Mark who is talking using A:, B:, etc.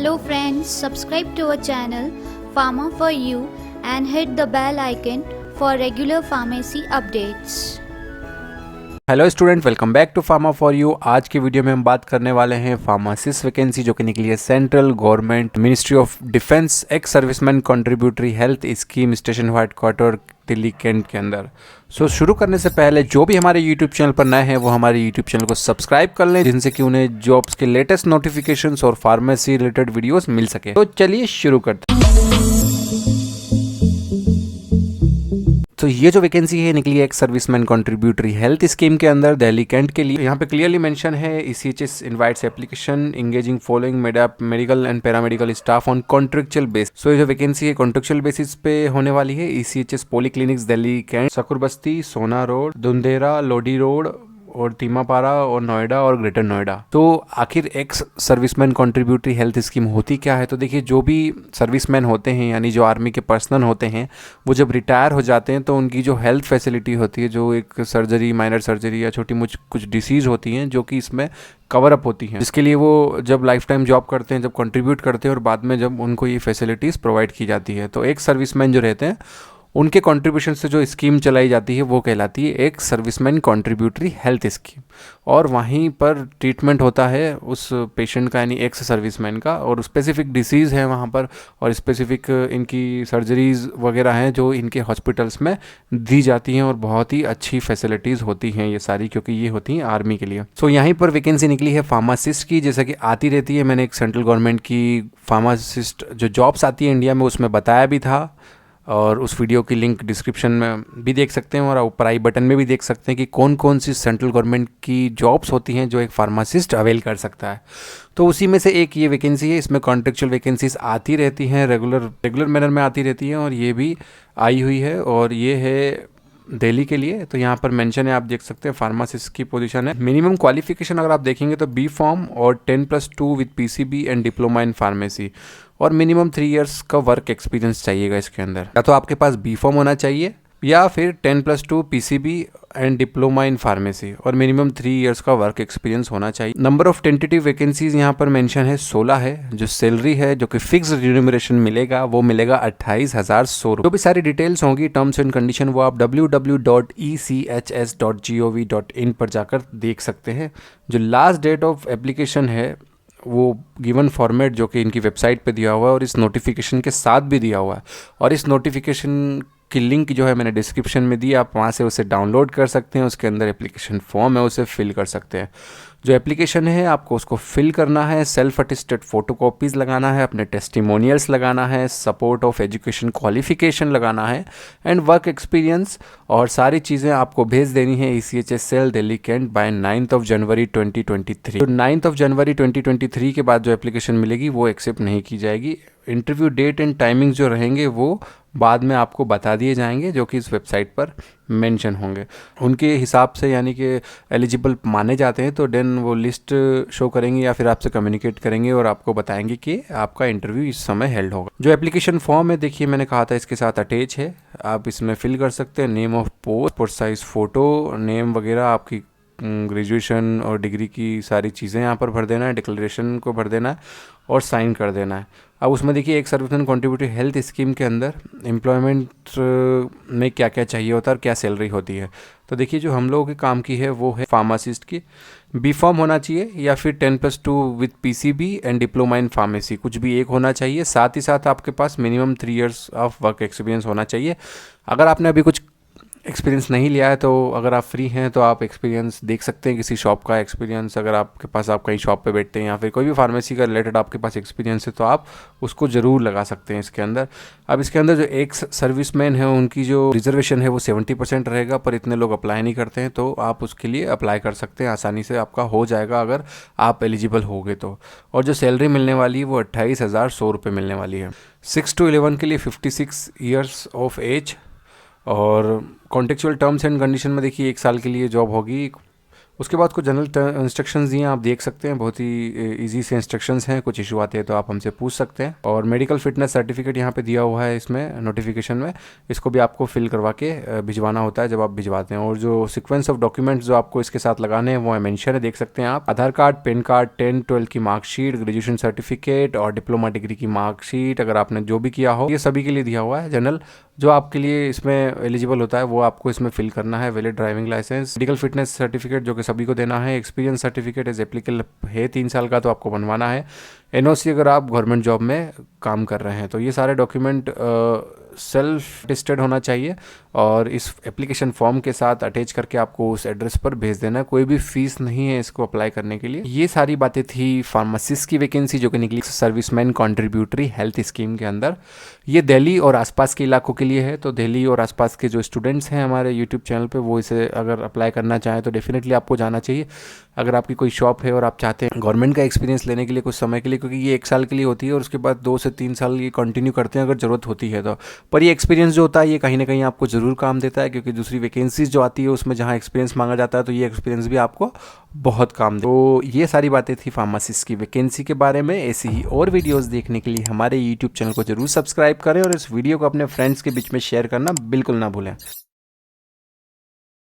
A: Hello friends, subscribe to our channel Pharma for You and hit the bell icon for regular pharmacy updates.
B: Hello student, welcome back to pharma for you. आज की video में हम बात करने वाले हैं pharmacist vacancy जो कि निकली है central government ministry of defence ex serviceman contributory health scheme station headquarter Delhi cantt के अंदर। शुरू करने से पहले जो भी हमारे यूट्यूब चैनल पर नए हैं वो हमारे यूट्यूब चैनल को सब्सक्राइब कर लें, जिनसे कि उन्हें जॉब्स के लेटेस्ट नोटिफिकेशंस और फार्मेसी रिलेटेड वीडियोस मिल सके। तो चलिए शुरू करते हैं। तो ये जो वैकेंसी है निकली है एक सर्विसमैन कंट्रीब्यूटरी हेल्थ स्कीम के अंदर दिल्ली कैंट के लिए। यहाँ पे क्लियरली मेंशन है ECHS invites application engaging following medical and paramedical staff on contractual base. So ये जो वैकेंसी है कॉन्ट्रेक्चुअल बेसिस पे होने वाली है। ECHS पॉलीक्लिनिक्स दिल्ली कैंट, सकूरबस्ती, सोना रोड, दुंदेरा, लोडी रोड और तीमापारा और नोएडा और ग्रेटर नोएडा। तो आखिर x serviceman contributory health scheme होती क्या है? तो देखिए, जो भी सर्विसमैन होते हैं यानी जो आर्मी के पर्सनल होते हैं, वो जब रिटायर हो जाते हैं तो उनकी जो हेल्थ फैसिलिटी होती है, जो एक सर्जरी, माइनर सर्जरी या छोटी मुझ कुछ डिसीज़ होती हैं जो कि इसमें कवर अप होती हैं, जिसके लिए वो जब लाइफ टाइम जॉब करते हैं, जब कंट्रीब्यूट करते हैं और बाद में जब उनको ये फैसिलिटीज़ प्रोवाइड की जाती है, तो एक सर्विसमैन जो रहते हैं उनके कंट्रीब्यूशन से जो स्कीम चलाई जाती है वो कहलाती है एक सर्विसमैन कंट्रीब्यूटरी हेल्थ स्कीम। और वहीं पर ट्रीटमेंट होता है उस पेशेंट का यानी एक्स सर्विसमैन का, और स्पेसिफिक डिसीज़ है वहाँ पर और स्पेसिफिक इनकी सर्जरीज़ वगैरह हैं जो इनके हॉस्पिटल्स में दी जाती हैं, और बहुत ही अच्छी फैसिलिटीज़ होती हैं ये सारी, क्योंकि ये होती हैं आर्मी के लिए। सो यहीं पर वैकेंसी निकली है फार्मासिस्ट की, जैसा कि आती रहती है। मैंने एक सेंट्रल गवर्नमेंट की फार्मासिस्ट जो जॉब्स आती है इंडिया में उसमें बताया भी था, और उस वीडियो की लिंक डिस्क्रिप्शन में भी देख सकते हैं और ऊपर आई बटन में भी देख सकते हैं कि कौन कौन सी सेंट्रल गवर्नमेंट की जॉब्स होती हैं जो एक फार्मासिस्ट अवेल कर सकता है। तो उसी में से एक ये वैकेंसी है। इसमें कॉन्ट्रेक्चुअल वैकेंसीज आती रहती हैं, रेगुलर मैनर में आती रहती हैं, और ये भी आई हुई है, और ये है दिल्ली के लिए। तो यहाँ पर मेंशन है, आप देख सकते हैं फार्मासिस्ट की पोजीशन है। मिनिमम क्वालिफिकेशन अगर आप देखेंगे तो B.Pharm और 10+2 with PCB and diploma in pharmacy, और मिनिमम 3 इयर्स का वर्क एक्सपीरियंस चाहिएगा इसके अंदर। या तो आपके पास B.Pharm होना चाहिए या फिर 10+2 PCB and diploma in pharmacy, और मिनिमम 3 इयर्स का वर्क एक्सपीरियंस होना चाहिए। नंबर ऑफ टेंटेटिव वैकेंसीज यहाँ पर मेंशन है 16 है। जो सैलरी है जो कि फिक्स रिम्यूनरेशन मिलेगा वो मिलेगा 28,100 रुपये। जो भी सारी डिटेल्स होंगी, टर्म्स एंड कंडीशन, वो आप www.echs.gov.in पर जाकर देख सकते हैं। जो लास्ट डेट ऑफ एप्लीकेशन है वो गिवन फॉर्मेट जो कि इनकी वेबसाइट पे दिया हुआ है और इस नोटिफिकेशन के साथ भी दिया हुआ है, और इस नोटिफिकेशन की लिंक जो है मैंने डिस्क्रिप्शन में दी, आप वहाँ से उसे डाउनलोड कर सकते हैं। उसके अंदर एप्लीकेशन फॉर्म है, उसे फिल कर सकते हैं। जो एप्लीकेशन है आपको उसको फिल करना है, सेल्फ अटेस्टेड फोटोकॉपीज़ लगाना है, अपने टेस्टिमोनियल्स लगाना है, सपोर्ट ऑफ एजुकेशन क्वालिफिकेशन लगाना है, एंड वर्क एक्सपीरियंस, और सारी चीज़ें आपको भेज देनी है ECHS cell Delhi cantt by 9 जनवरी 2023। तो 9 जनवरी 2023 के बाद जो एप्लीकेशन मिलेगी वो एक्सेप्ट नहीं की जाएगी। इंटरव्यू डेट एंड टाइमिंग जो रहेंगे वो बाद में आपको बता दिए जाएंगे, जो कि इस वेबसाइट पर मेंशन होंगे। उनके हिसाब से यानी कि एलिजिबल माने जाते हैं तो देन वो लिस्ट शो करेंगे या फिर आपसे कम्युनिकेट करेंगे और आपको बताएंगे कि आपका इंटरव्यू इस समय हेल्ड होगा। जो एप्लीकेशन फॉर्म है, देखिए मैंने कहा था इसके साथ अटैच है, आप इसमें फिल कर सकते हैं। Name of post, size photo, name वगैरह, आपकी ग्रेजुएशन और डिग्री की सारी चीज़ें यहाँ पर भर देना है, डिक्लेरेशन को भर देना है और साइन कर देना है। अब उसमें देखिए एक सर्विसमैन कंट्रीब्यूटरी हेल्थ स्कीम के अंदर एम्प्लॉयमेंट में क्या क्या चाहिए होता है और क्या सैलरी होती है। तो देखिए जो हम लोगों के काम की है वो है फार्मासिस्ट की। B.Pharm होना चाहिए या फिर 10+2 with PCB and diploma in pharmacy, कुछ भी एक होना चाहिए। साथ ही साथ आपके पास minimum 3 years of work experience होना चाहिए। अगर आपने अभी कुछ एक्सपीरियंस नहीं लिया है तो अगर आप फ्री हैं तो आप एक्सपीरियंस देख सकते हैं, किसी शॉप का एक्सपीरियंस। अगर आपके पास, आप कहीं शॉप पे बैठते हैं या फिर कोई भी फार्मेसी का रिलेटेड आपके पास एक्सपीरियंस है तो आप उसको ज़रूर लगा सकते हैं इसके अंदर। अब इसके अंदर जो एक्स सर्विसमैन है उनकी जो रिजर्वेशन है वो 70% रहेगा, पर इतने लोग अप्लाई नहीं करते हैं, तो आप उसके लिए अप्लाई कर सकते हैं, आसानी से आपका हो जाएगा अगर आप एलिजिबल होगे तो। और जो सैलरी मिलने वाली है वो 28,100 रुपये मिलने वाली है। 6 to 11 के लिए 56 ईयर्स ऑफ एज, और कॉन्टेक्चुअल टर्म्स एंड कंडीशन में देखिए 1 साल के लिए जॉब होगी, उसके बाद कुछ जनरल इंस्ट्रक्शंस दिए हैं, आप देख सकते हैं, बहुत ही इजी से इंस्ट्रक्शंस हैं। कुछ इशू आते हैं तो आप हमसे पूछ सकते हैं। और मेडिकल फिटनेस सर्टिफिकेट यहाँ पे दिया हुआ है इसमें नोटिफिकेशन में, इसको भी आपको फिल करवा के भिजवाना होता है जब आप भिजवाते हैं। और जो सीक्वेंस ऑफ डॉक्यूमेंट्स जो आपको इसके साथ लगाने हैं वो मेंशन है, देख सकते हैं आप। आधार कार्ड, पैन कार्ड, 10-12 की मार्कशीट, ग्रेजुएशन सर्टिफिकेट और डिप्लोमा डिग्री की मार्कशीट, अगर आपने जो भी किया हो, ये सभी के लिए दिया हुआ है। जनरल जो आपके लिए इसमें एलिजिबल होता है वो आपको इसमें फिल करना है। Valid driving licence, medical fitness certificate जो कि सभी को देना है। एक्सपीरियंस सर्टिफिकेट एज एप्लीकेबल है 3 साल का, तो आपको बनवाना है। एनओसी अगर आप गवर्नमेंट जॉब में काम कर रहे हैं तो ये सारे डॉक्यूमेंट सेल्फ अटेस्टेड होना चाहिए और इस एप्लीकेशन फॉर्म के साथ अटैच करके आपको उस एड्रेस पर भेज देना है। कोई भी फीस नहीं है इसको अप्लाई करने के लिए। ये सारी बातें थी फार्मासिस्ट की वैकेंसी जो कि निकली सर्विसमैन कॉन्ट्रीब्यूटरी हेल्थ स्कीम के अंदर। ये दिल्ली और आसपास के इलाकों के लिए है, तो दिल्ली और आसपास के जो स्टूडेंट्स हैं हमारे यूट्यूब चैनल पे वो इसे अगर अप्लाई करना चाहें तो डेफिनेटली आपको जाना चाहिए। अगर आपकी कोई शॉप है और आप चाहते हैं गवर्नमेंट का एक्सपीरियंस लेने के लिए कुछ समय के लिए, क्योंकि ये 1 साल के लिए होती है और उसके बाद 2 से 3 साल ये कंटिन्यू करते हैं अगर ज़रूरत होती है तो। पर ये एक्सपीरियंस जो होता है ये कहीं ना कहीं आपको ज़रूर काम देता है, क्योंकि दूसरी वैकेंसीज जो आती है उसमें जहाँ एक्सपीरियंस मांगा जाता है तो ये एक्सपीरियंस भी आपको बहुत काम दे। तो ये सारी बातें थी फार्मासिस्ट की वैकेंसी के बारे में। ऐसी ही और वीडियोज़ देखने के लिए हमारे यूट्यूब चैनल को जरूर सब्सक्राइब करें और इस वीडियो को अपने फ्रेंड्स के बीच में शेयर करना बिल्कुल ना भूलें।